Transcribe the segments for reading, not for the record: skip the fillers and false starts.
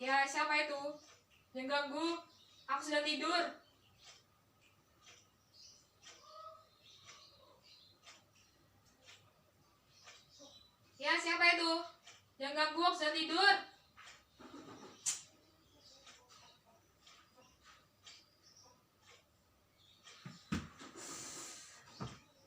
Ya, siapa itu? Yang ganggu? Aku sedang tidur. Ya, siapa itu? Yang ganggu? Aku sedang tidur.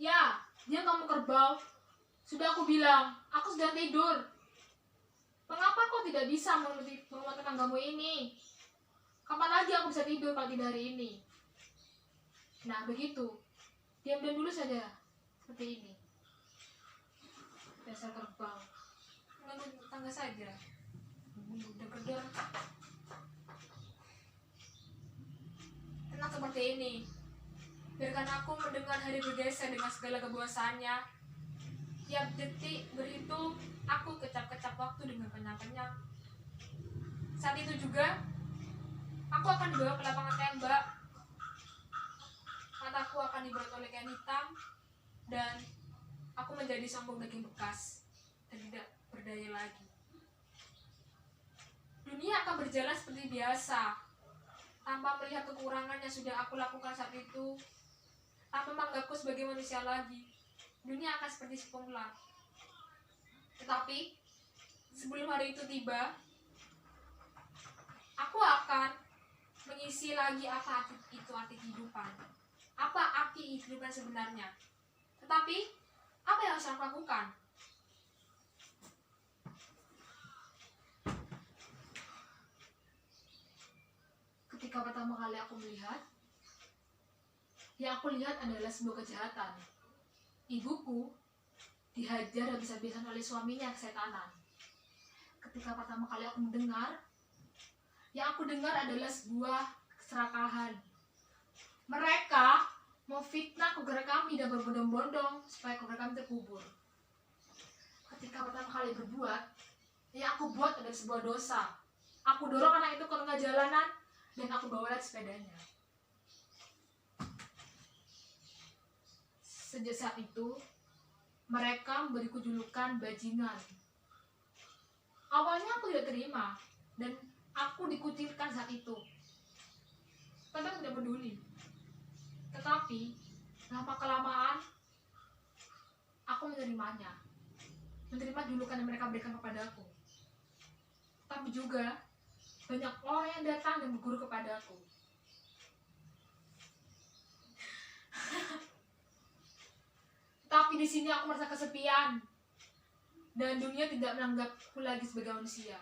Ya, dia kamu kerbau. Sudah aku bilang, aku sedang tidur. Mengapa kau tidak bisa menguat tetanggamu ini? Kapan lagi aku bisa tidur kalau tidak hari ini? Nah, begitu. Diam-diam dulu saja. Seperti ini. Dasar kerbau. Mengganggu tetangga saja. Gedor-gedor. Tenang seperti ini. Biarkan aku mendengar hari bergeser dengan segala kebosaannya. Tiap detik berhitung, aku kecap-kecap waktu dengan kenyang-kenyang. Saat itu juga, aku akan dibawa ke lapangan tembak. Mataku akan dibuat oleh kain hitam, dan aku menjadi sombong daging bekas dan tidak berdaya lagi. Dunia akan berjalan seperti biasa, tanpa melihat kekurangan yang sudah aku lakukan saat itu, tanpa menganggapku sebagai manusia lagi. Dunia akan seperti semula. Tetapi sebelum hari itu tiba, aku akan mengisi lagi apa itu arti kehidupan. Apa arti kehidupan sebenarnya? Tetapi apa yang harus aku lakukan? Ketika pertama kali aku melihat, yang aku lihat adalah sebuah kejahatan. Ibuku dihajar habis-habisan oleh suaminya kesetanan. Ketika pertama kali aku mendengar, yang aku dengar adalah sebuah keserakahan. Mereka mau fitnah keluarga kami dan berbondong-bondong supaya keluarga kami terkubur. Ketika pertama kali berbuat, yang aku buat adalah sebuah dosa. Aku dorong anak itu ke tengah jalanan dan aku bawa lagi sepedanya. Sejak saat itu, mereka memberiku julukan bajingan. Awalnya aku tidak terima dan aku dikucilkan saat itu. Tapi aku tidak peduli. Tetapi lama-kelamaan aku menerimanya. Menerima julukan yang mereka berikan kepadaku. Tapi juga banyak orang yang datang dan berguru kepadaku. Tapi di sini aku merasa kesepian dan dunia tidak menganggapku lagi sebagai manusia.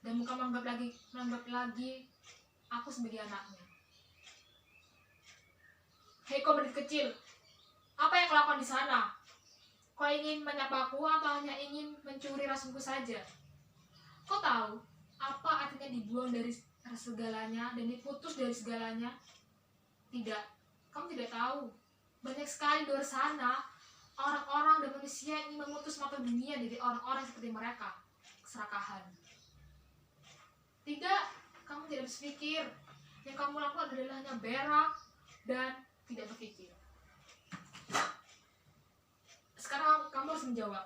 Dan bukan menganggap lagi aku sebagai anaknya. Hei kau berdiri kecil, apa yang kau lakukan di sana? Kau ingin menyapaku atau hanya ingin mencuri rasunku saja? Kau tahu apa artinya dibuang dari segalanya dan diputus dari segalanya? Tidak, kamu tidak tahu. Banyak sekali di luar sana orang-orang dan manusia yang ingin memutus mata dunia dari orang-orang seperti mereka. Keserakahan. Tidak, kamu tidak berpikir. Yang kamu lakukan adalah hanya berak dan tidak berpikir. Sekarang kamu harus menjawab.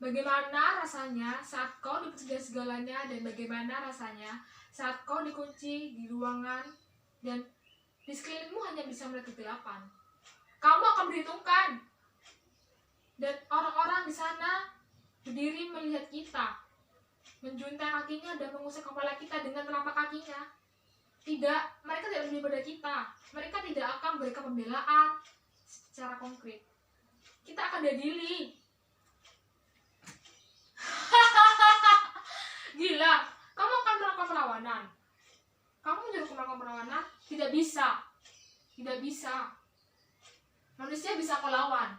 Bagaimana rasanya saat kau diputus dari segalanya dan bagaimana rasanya saat kau dikunci di ruangan dan di sekelilingmu hanya bisa melihat kegelapan? Kamu akan berhitungkan. Dan orang-orang di sana berdiri melihat kita, menjuntai kakinya dan mengusap kepala kita dengan telapak kakinya. Tidak, mereka tidak lebih daripada kita. Mereka tidak akan memberikan pembelaan secara konkret. Kita akan diadili. Gila, kamu akan melakukan perlawanan. Kamu menyuruhku melakukan perlawanan? Tidak bisa. Tidak bisa. Manusia bisa kau lawan,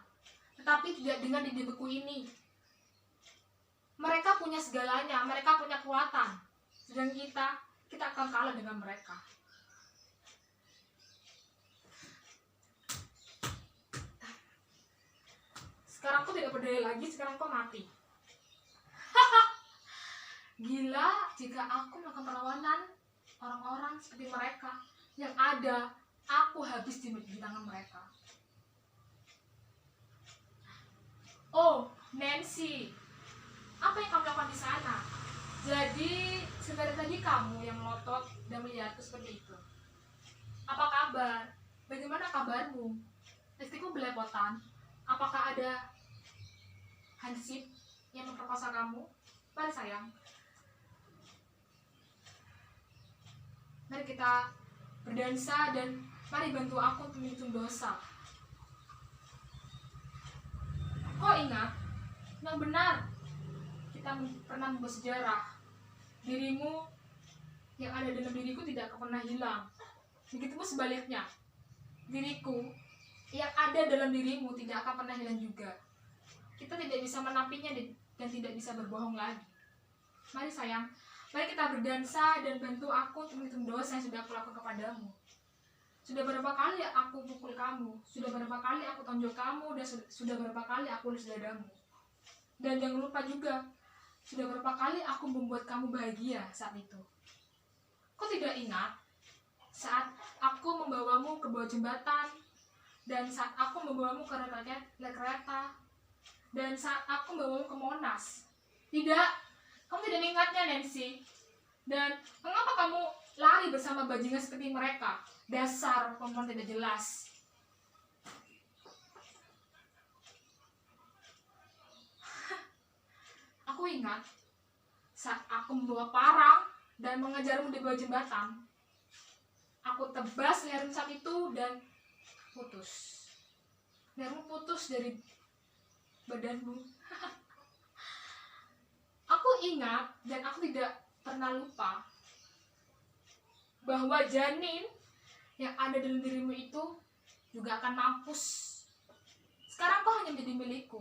tetapi tidak dengan diri beku ini. Mereka punya segalanya, mereka punya kekuatan. Sedang kita akan kalah dengan mereka. Sekarang kau tidak berdaya lagi, sekarang kau mati. Gila, jika aku melakukan perlawanan orang-orang seperti mereka, yang ada, aku habis di tangan mereka. Oh, Nancy, apa yang kamu lakukan di sana? Jadi, seperti tadi kamu yang melotot dan melihatku seperti itu. Apa kabar? Bagaimana kabarmu? Istriku belepotan. Apakah ada hansip yang memperkosa kamu? Mari sayang. Mari kita berdansa dan mari bantu aku untuk menghitung dosa. Kau ingat? Yang benar. Kita pernah membuat sejarah. Dirimu yang ada dalam diriku tidak akan pernah hilang. Begitupun sebaliknya. Diriku yang ada dalam dirimu tidak akan pernah hilang juga. Kita tidak bisa menapinya dan tidak bisa berbohong lagi. Mari sayang, mari kita berdansa dan bantu aku untuk menghitung dosa yang sudah aku lakukan kepadamu. Sudah berapa kali aku pukul kamu, sudah berapa kali aku tonjok kamu, dan sudah berapa kali aku lus dadamu. Dan jangan lupa juga, sudah berapa kali aku membuat kamu bahagia saat itu. Kau tidak ingat saat aku membawamu ke bawah jembatan, dan saat aku membawamu ke kereta, dan saat aku membawamu ke Monas? Tidak, kamu tidak mengingatnya, Nancy. Dan mengapa kamu lari bersama bajingan seperti mereka? Dasar perempuan tidak jelas. Aku ingat saat aku membawa parang dan mengejarmu di bawah jembatan. Aku tebas lehermu saat itu dan putus. Lehermu putus dari badanmu. Aku ingat dan aku tidak pernah lupa bahwa janin yang ada dalam dirimu itu juga akan mampus. Sekarang kau hanya menjadi milikku.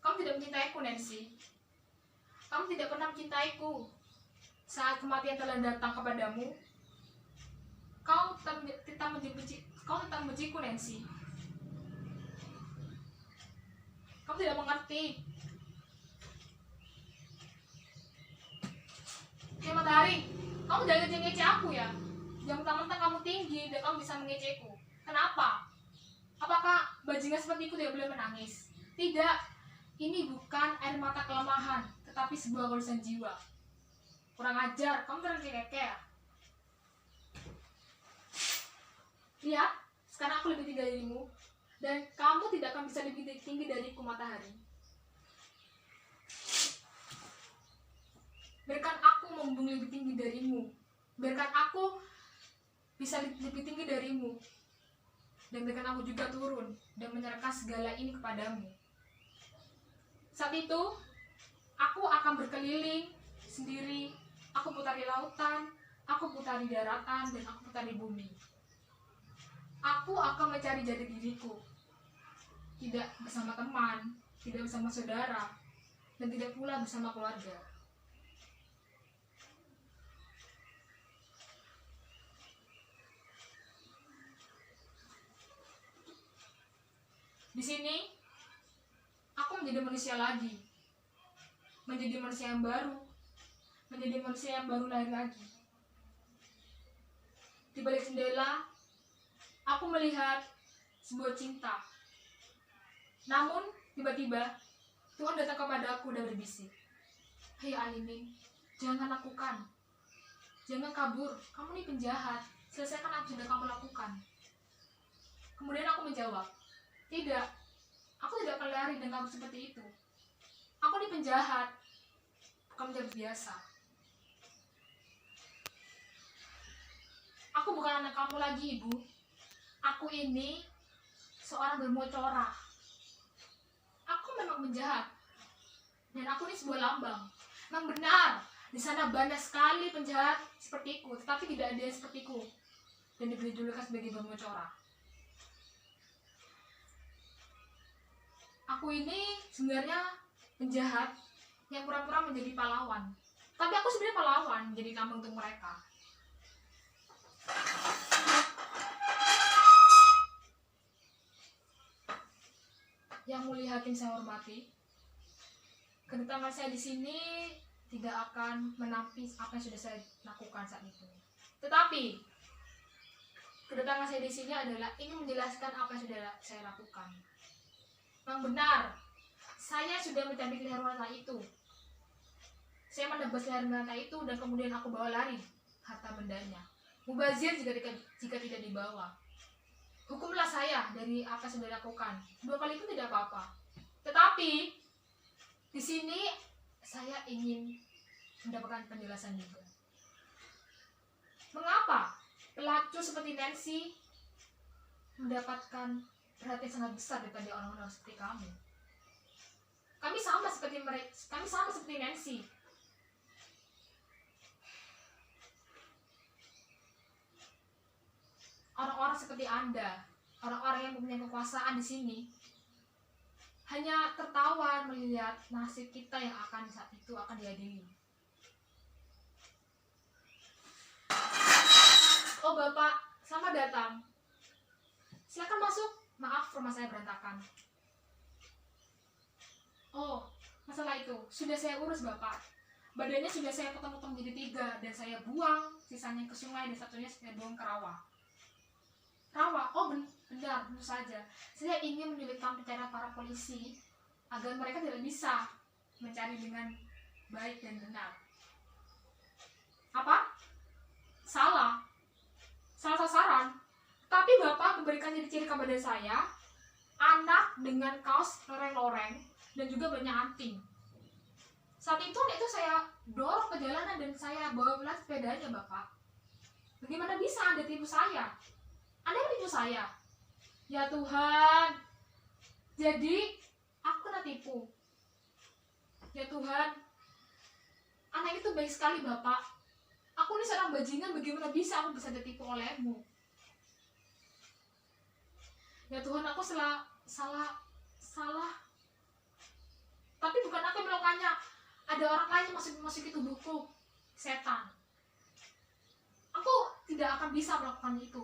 Kamu tidak mencintaiku, Nancy. Kamu tidak pernah mencintaiku. Saat kematian telah datang kepadamu, kau tetap membenciku, Nancy. Kamu tidak mengerti. Ya matahari, kamu jangan ngece aku ya. Jangan mentang-mentang kamu tinggi dan kamu bisa mengeceku. Kenapa? Apakah bajingan seperti itu tidak boleh menangis? Tidak. Ini bukan air mata kelemahan, tetapi sebuah urusan jiwa. Kurang ajar, kamu terlalu keke ya? Lihat, sekarang aku lebih tinggi darimu, dan kamu tidak akan bisa lebih tinggi dariku, matahari. Biarkan aku membumbung lebih tinggi darimu. Biarkan aku bisa lebih tinggi darimu. Dan biarkan aku juga turun dan menyerahkan segala ini kepadamu. Saat itu, aku akan berkeliling sendiri. Aku putari lautan, aku putari daratan, dan aku putari bumi. Aku akan mencari jati diriku. Tidak bersama teman, tidak bersama saudara, dan tidak pula bersama keluarga. Di sini, aku menjadi manusia lagi. Menjadi manusia yang baru. Menjadi manusia yang baru lahir lagi. Di balik jendela, aku melihat sebuah cinta. Namun, tiba-tiba, Tuhan datang kepada aku dan berbisik. Hei Alimin, jangan lakukan. Jangan kabur, kamu ini penjahat. Selesaikan apa yang sudah kamu lakukan. Kemudian aku menjawab, tidak, aku tidak akan lari dengan kamu seperti itu. Aku ini penjahat, bukan penjahat biasa. Aku bukan anak kamu lagi, Ibu. Aku ini seorang bermuat corah. Aku memang penjahat. Dan aku ini sebuah lambang. Memang benar, di sana banyak sekali penjahat sepertiku, tetapi tidak ada yang sepertiku. Dan diberi julukan sebagai bermuat corah. Aku ini sebenarnya penjahat yang pura-pura menjadi pahlawan. Tapi aku sebenarnya pahlawan, menjadi lambang untuk mereka. Yang mulia hakim saya hormati, kedatangan saya di sini tidak akan menapis apa yang sudah saya lakukan saat itu. Tetapi kedatangan saya di sini adalah ingin menjelaskan apa yang sudah saya lakukan. Memang benar, saya sudah mencabik leher wanita itu. Saya menebas leher melata itu dan kemudian aku bawa lari harta bendanya. Mubazir jika tidak dibawa. Hukumlah saya dari apa yang sudah dilakukan. 2 kali itu tidak apa-apa. Tetapi di sini saya ingin mendapatkan penjelasan juga. Mengapa pelacur seperti Nancy mendapatkan perhatian sangat besar daripada orang-orang seperti kamu? Kami sama seperti mereka, kami sama seperti Nancy. Orang-orang seperti Anda, orang-orang yang mempunyai kekuasaan di sini, hanya tertawa melihat nasib kita yang akan saat itu akan diadili. Oh Bapak, selamat datang. Silakan masuk. Maaf, rumah saya berantakan. Oh, masalah itu sudah saya urus Bapak. Badannya sudah saya potong-potong jadi 3 dan saya buang sisanya ke sungai dan satunya saya buang ke rawa. Rawa? Oh benar, tentu saja. Saya ingin menyulitkan pencarian para polisi agar mereka tidak bisa mencari dengan baik dan benar. Apa? Salah sasaran. Tapi Bapak memberikan ciri-ciri kepada saya, anak dengan kaos loreng-loreng dan juga banyak anting. Saat itu saya dorong ke jalanan dan saya bawa pelan sepedanya Bapak. Bagaimana bisa Anda tipu saya? Anda menipu saya. Ya Tuhan. Jadi aku kena tipu. Ya Tuhan. Anak itu baik sekali Bapak. Aku ini seorang bajingan, bagaimana bisa aku bisa ditipu olehmu? Ya Tuhan, aku salah. Tapi bukan aku yang melakukannya. Ada orang lain yang masuk ke tubuhku. Setan. Aku tidak akan bisa melakukan itu.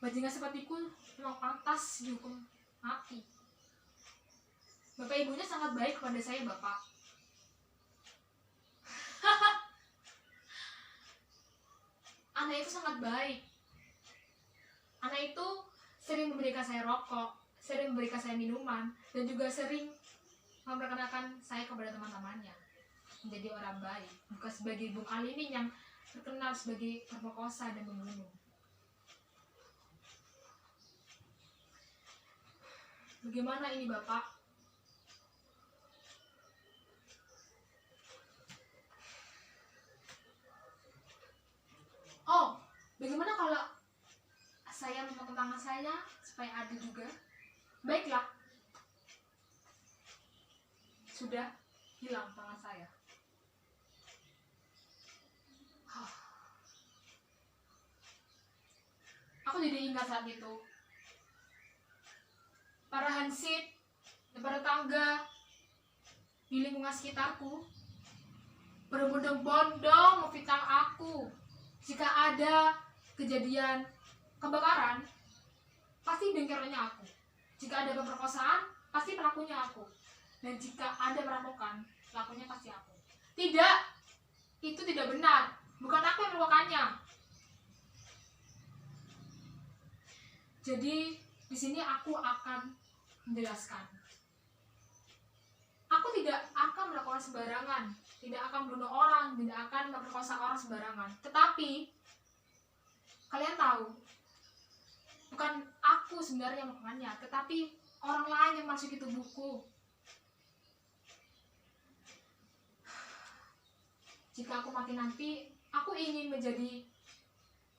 Bajingan sepertiku memang pantas dihukum mati. Bapak ibunya sangat baik kepada saya Bapak. Anak itu sangat baik. Anak itu sering memberikan saya rokok, sering memberikan saya minuman, dan juga sering memperkenalkan saya kepada teman-temannya. Menjadi orang baik, bukan sebagai Bung Alimin yang terkenal sebagai perkosa dan pembunuh. Bagaimana ini Bapak? Oh, bagaimana kalau saya memotong tangan saya supaya adil juga? Baiklah. Sudah hilang tangan saya. Aku jadi ingat saat itu. Para hansip dan para tangga di lingkungan sekitarku berbondong-bondong memfitnah aku. Jika ada kejadian kebakaran, pasti bengkelnya aku. Jika ada pemerkosaan, pasti pelakunya aku. Dan jika ada perampokan, pelakunya pasti aku. Tidak, itu tidak benar. Bukan aku yang melakukannya. Jadi di sini aku akan menjelaskan. Aku tidak akan melakukan sembarangan, tidak akan membunuh orang, tidak akan memperkosa orang sembarangan. Tetapi kalian tahu, bukan aku sebenarnya yang melakukannya, tetapi orang lain yang masuk ke tubuhku. Jika aku mati nanti, aku ingin menjadi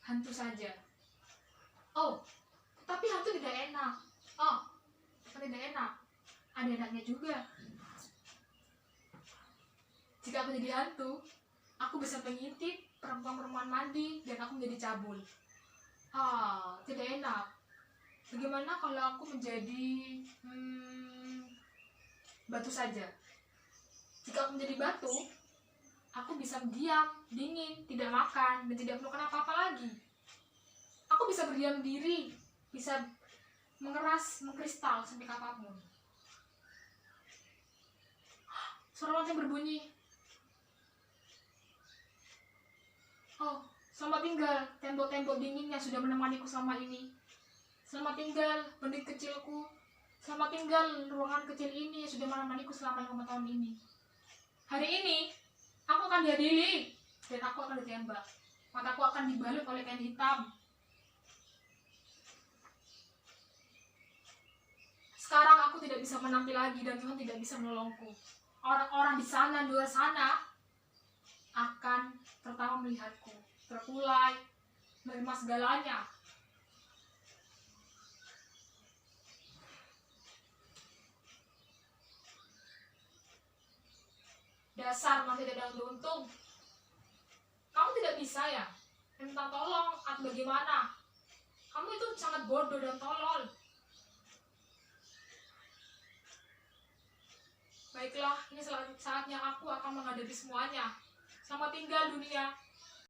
hantu saja. Oh, tapi hantu tidak enak. Oh, tidak enak. Ada enaknya juga. Jika aku jadi hantu, aku bisa mengintip perempuan-perempuan mandi dan aku menjadi cabul. Tidak enak. Bagaimana kalau aku menjadi batu saja? Jika aku menjadi batu, aku bisa diam, dingin, tidak makan, dan tidak melakukan apa-apa lagi. Aku bisa berdiam diri, bisa mengeras, mengkristal sampai kapanpun. Suara lonceng berbunyi. Oh, selamat tinggal tembok-tembok dingin yang sudah menemaniku selama ini. Selamat tinggal menit kecilku. Selamat tinggal ruangan kecil ini yang sudah menemaniku selama 5 tahun ini. Hari ini, aku akan diadili dan aku akan ditembak. Mataku akan dibalut oleh kain hitam. Sekarang aku tidak bisa menampil lagi dan Tuhan tidak bisa menolongku. Orang-orang di sana, di luar sana akan pertama melihatku, terkulai, menerima segalanya. Dasar masih tidak untung. Kamu tidak bisa ya minta tolong atau bagaimana? Kamu itu sangat bodoh dan tolol. Baiklah, ini saatnya aku akan menghadapi semuanya. Selamat tinggal dunia.